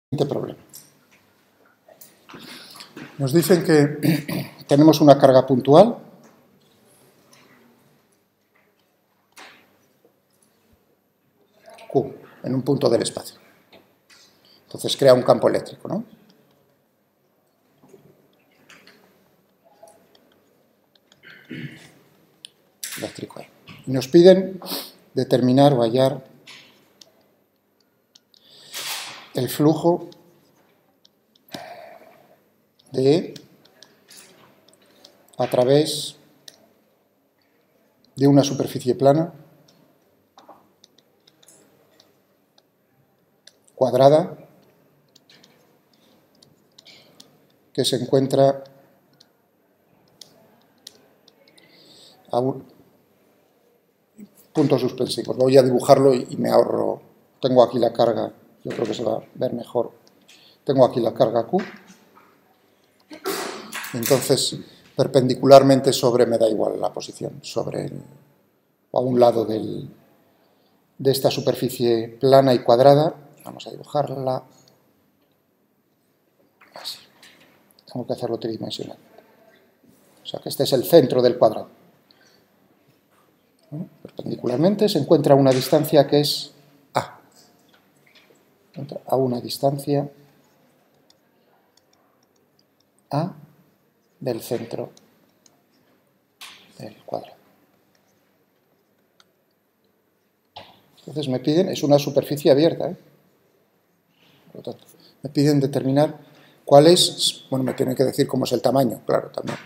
Siguiente problema. Nos dicen que tenemos una carga puntual Q en un punto del espacio. Entonces crea un campo eléctrico, ¿no? Eléctrico ahí. Y nos piden determinar o hallar el flujo de a través de una superficie plana cuadrada que se encuentra a un punto suspensivo. Voy a dibujarlo y me ahorro. Tengo aquí la carga, yo creo que se va a ver mejor. Tengo aquí la carga Q. Entonces, perpendicularmente sobre, me da igual la posición, sobre a un lado de esta superficie plana y cuadrada. Vamos a dibujarla así. Tengo que hacerlo tridimensional. O sea que este es el centro del cuadrado. Perpendicularmente se encuentra a una distancia que es A. A una distancia A del centro del cuadrado. Entonces me piden, es una superficie abierta, por lo tanto, me piden determinar cuál es, bueno, me tienen que decir cómo es el tamaño, claro, también.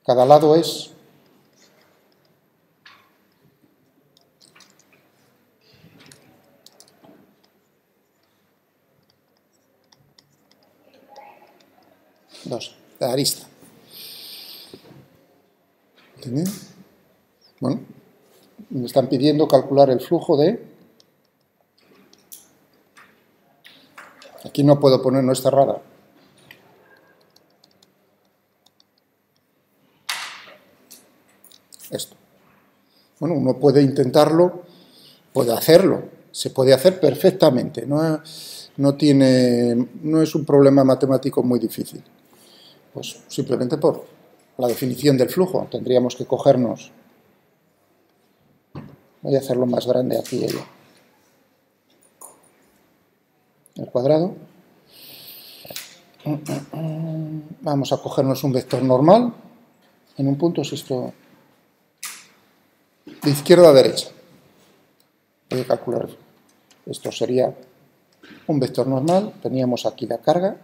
Cada lado es la arista. ¿Entendido? Bueno, me están pidiendo calcular el flujo de... Aquí no puedo poner, no es cerrada. Esto. Bueno, uno puede intentarlo, puede hacerlo, se puede hacer perfectamente, no es un problema matemático muy difícil. Pues simplemente por la definición del flujo, tendríamos que cogernos, voy a hacerlo más grande aquí el cuadrado, vamos a cogernos un vector normal, en un punto es esto, de izquierda a derecha, voy a calcular, esto sería un vector normal, teníamos aquí la carga,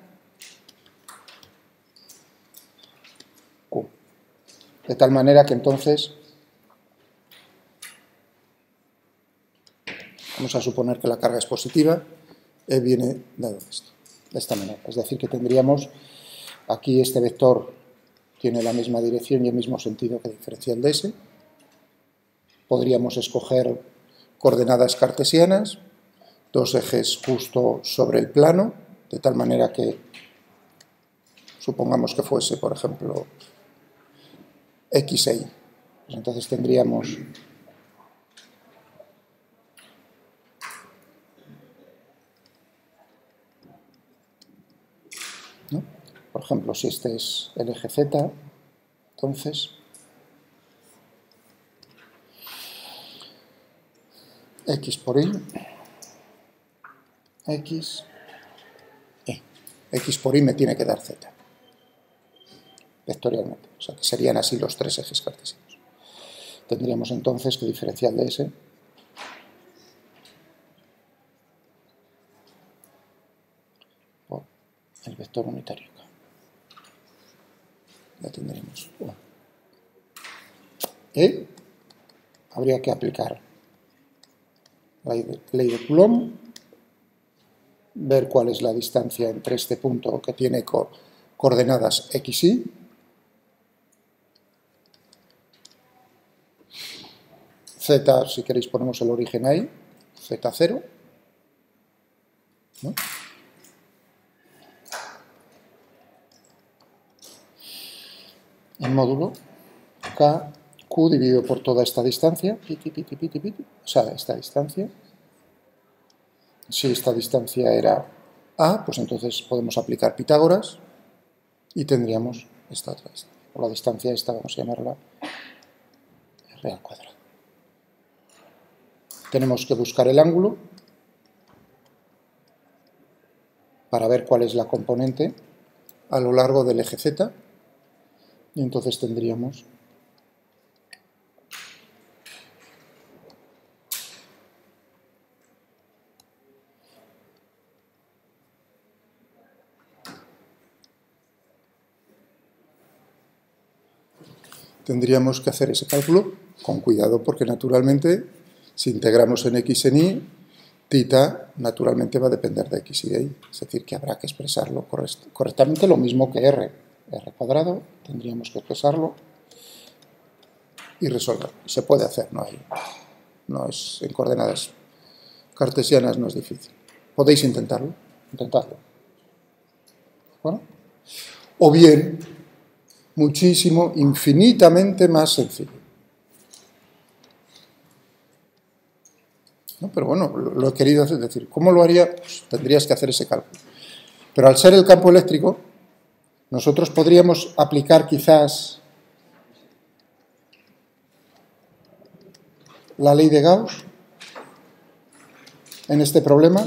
Q, de tal manera que entonces vamos a suponer que la carga es positiva, E viene dado esto, de esta manera, es decir que tendríamos aquí este vector tiene la misma dirección y el mismo sentido que diferencial de S. Podríamos escoger coordenadas cartesianas, dos ejes justo sobre el plano, de tal manera que supongamos que fuese, por ejemplo, X e Y. Pues entonces tendríamos ¿no? Por ejemplo, si este es el eje Z, entonces X por Y, X, Y. X por Y me tiene que dar Z, vectorialmente. O sea, que serían así los tres ejes cartesianos. Tendríamos entonces que diferencial de S por el vector unitario. Ya tendremos. Y habría que aplicar la ley de Coulomb, ver cuál es la distancia entre este punto que tiene coordenadas X, Y, Z, si queréis ponemos el origen ahí, Z0, ¿no? En módulo Q dividido por toda esta distancia, o sea, esta distancia, Si esta distancia era A, pues entonces podemos aplicar Pitágoras y tendríamos esta otra distancia. O la distancia esta, vamos a llamarla R al cuadrado. Tenemos que buscar el ángulo para ver cuál es la componente a lo largo del eje Z, y entonces tendríamos que hacer ese cálculo con cuidado, porque naturalmente si integramos en x en y, θ naturalmente va a depender de x y de y, es decir, que habrá que expresarlo correctamente, lo mismo que r cuadrado, tendríamos que expresarlo y resolverlo. Se puede hacer, no es en coordenadas cartesianas, no es difícil. Podéis intentadlo. ¿Bueno? O bien, muchísimo, infinitamente más sencillo. ¿No? Pero bueno, lo he querido hacer, es decir, ¿cómo lo haría? Pues tendrías que hacer ese cálculo. Pero al ser el campo eléctrico, nosotros podríamos aplicar quizás la ley de Gauss en este problema.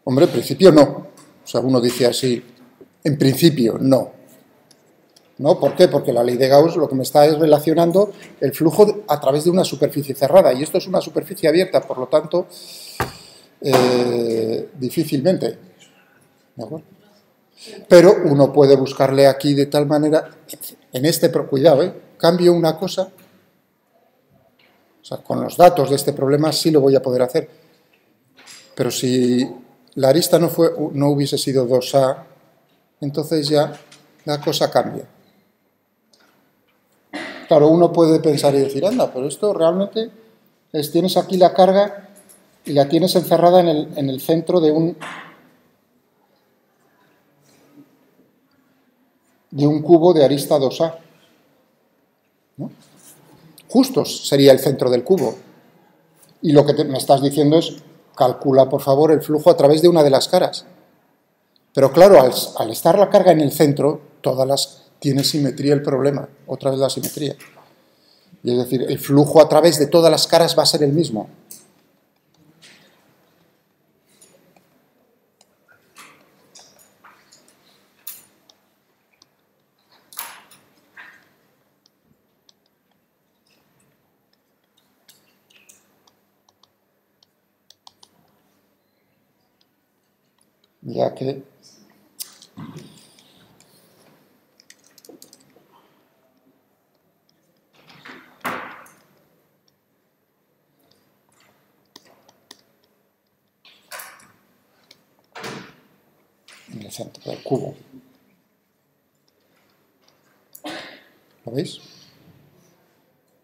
Hombre, en principio no. O sea, uno dice así, en principio no. ¿No? ¿Por qué? Porque la ley de Gauss lo que me está es relacionando el flujo a través de una superficie cerrada, y esto es una superficie abierta, por lo tanto, difícilmente. ¿De acuerdo? Pero uno puede buscarle aquí de tal manera, en este, cuidado, cambio una cosa, o sea, con los datos de este problema sí lo voy a poder hacer, pero si la arista no hubiese sido 2A, entonces ya la cosa cambia. Claro, uno puede pensar y decir, anda, pero esto realmente tienes aquí la carga y la tienes encerrada en el centro de un cubo de arista 2A. ¿No? Justo sería el centro del cubo. Y lo que me estás diciendo es, calcula por favor el flujo a través de una de las caras. Pero claro, al estar la carga en el centro, tiene simetría el problema, otra vez la simetría. Y es decir, el flujo a través de todas las caras va a ser el mismo. Ya que en el centro del cubo. ¿Lo veis?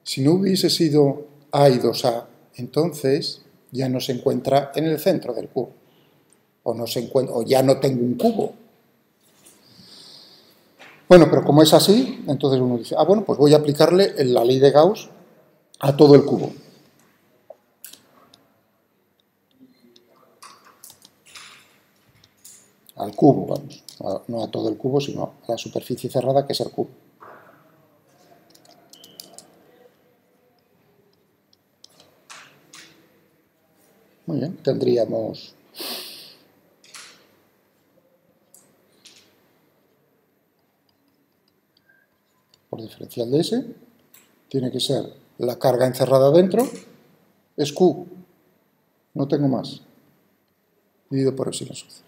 Si no hubiese sido A y 2A, entonces ya no se encuentra en el centro del cubo. O ya no tengo un cubo. Bueno, pero como es así, entonces uno dice, bueno, pues voy a aplicarle la ley de Gauss a todo el cubo. Al cubo, vamos. No a todo el cubo, sino a la superficie cerrada, que es el cubo. Muy bien, tendríamos por diferencial de S, tiene que ser la carga encerrada dentro, es Q, no tengo más, dividido por epsilon sub 0.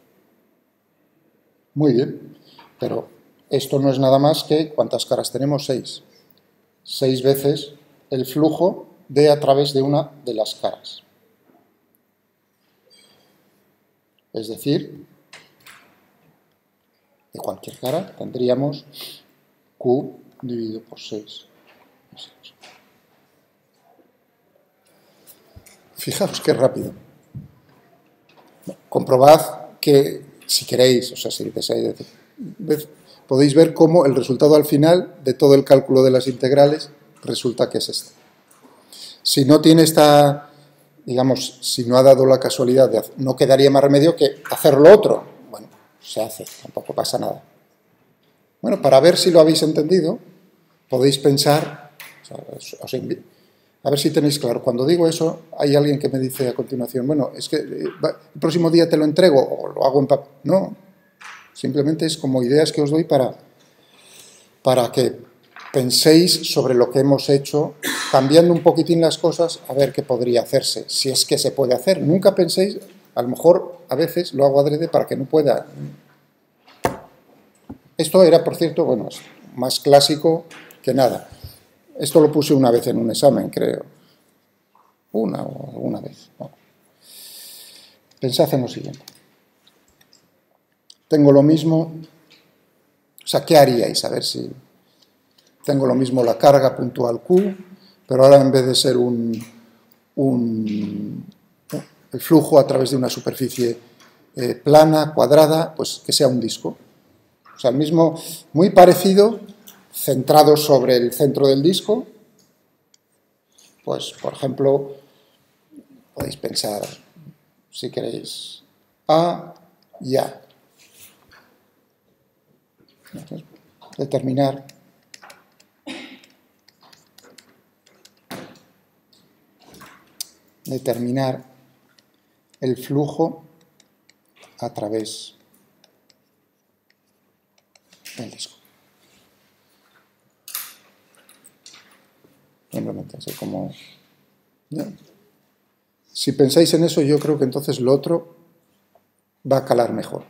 Muy bien, pero esto no es nada más que, ¿cuántas caras tenemos? 6. 6 veces el flujo de a través de una de las caras. Es decir, de cualquier cara tendríamos Q dividido por 6. Fijaos qué rápido. Comprobad que, si queréis, o sea, si deseáis, podéis ver cómo el resultado al final de todo el cálculo de las integrales resulta que es este. Si no tiene esta digamos, si no ha dado la casualidad, no quedaría más remedio que hacer lo otro. Bueno, se hace, tampoco pasa nada. Bueno, para ver si lo habéis entendido, podéis pensar, os invito, a ver si tenéis claro. Cuando digo eso, hay alguien que me dice a continuación, bueno, es que el próximo día te lo entrego o lo hago en papel. No, simplemente es como ideas que os doy para que penséis sobre lo que hemos hecho, cambiando un poquitín las cosas, a ver qué podría hacerse, si es que se puede hacer. Nunca penséis, a lo mejor a veces lo hago adrede para que no pueda. Esto era, por cierto, bueno, es más clásico que nada. Esto lo puse una vez en un examen, creo. Una o alguna vez. No. Pensad en lo siguiente. Tengo lo mismo, o sea, ¿qué haríais? A ver si tengo lo mismo la carga puntual Q, pero ahora en vez de ser el flujo a través de una superficie plana, cuadrada, pues que sea un disco. O sea, el mismo, muy parecido, centrado sobre el centro del disco. Pues, por ejemplo, podéis pensar, si queréis, A y A. Entonces, determinar el flujo a través del disco. Simplemente así como... ¿no? Si pensáis en eso, yo creo que entonces lo otro va a calar mejor.